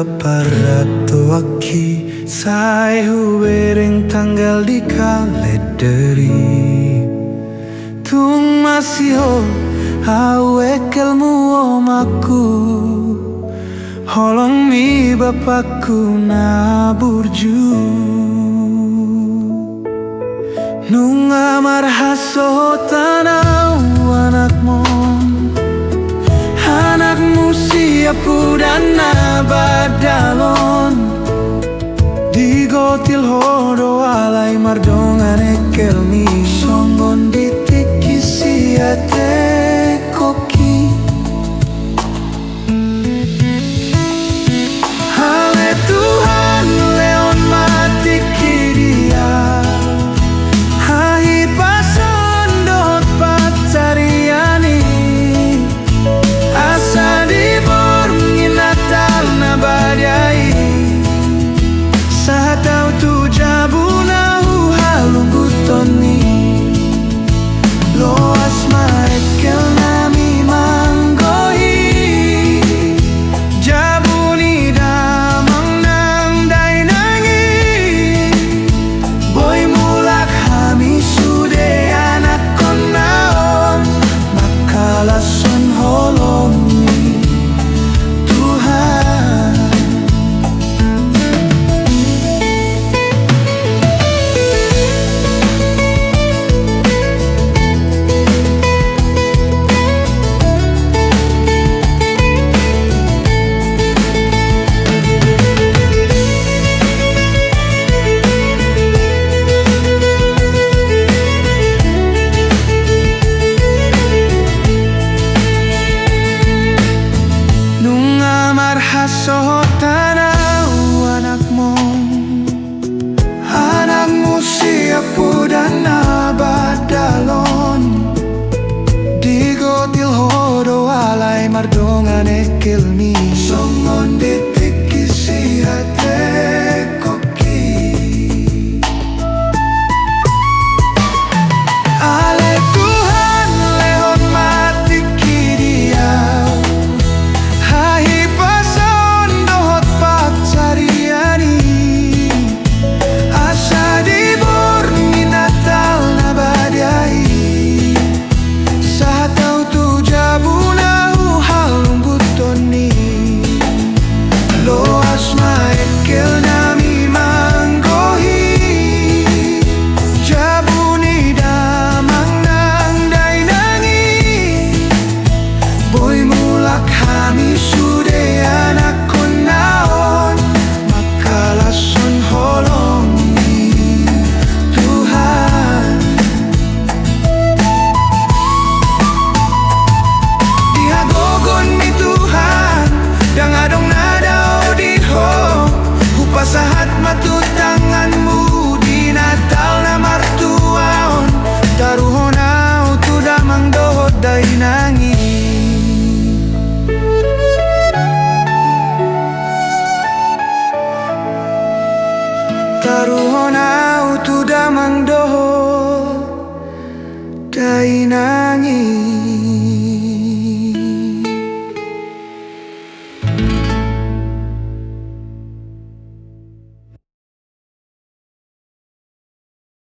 paparat aki sai hubereng tanggal di kalederi tung masih ho awekelmu omaku holong mi bapakku na burju nunga marhaso tanau anakmu siap dan badalon digotil hodo alai mardongan ekelmi songon ditiki siate koki hale Tuhan leon mati kiria hahi pason dot pacariani asa dibor nginatal na badai sahatau tu jabuna halugutoni lo asma ekel nami manggohi jabuni damang nang dainangi boy mulak hami sude anak konaon makalason holongi Tuhan marhaso tanau anakmu siap dan badalon digotil hodo alai mardongan ekelmi songon ditiki siate koki ale Tuhan leon mati kiria hahi pason dohot pacariani asa dibor minatal na badai sahatau tu jabuna halunggutoni lo asma ekel nami manggohi jabuni damang nang dainangi boy mulak hami sude anak konaon makalason holongi Tuhan dihagogon mi Tuhan dang adong nadao diho hupasahat matu tanganmu di natal na martuaon taruhonau tu damang dohot dainangi taruhonau tu damang dohot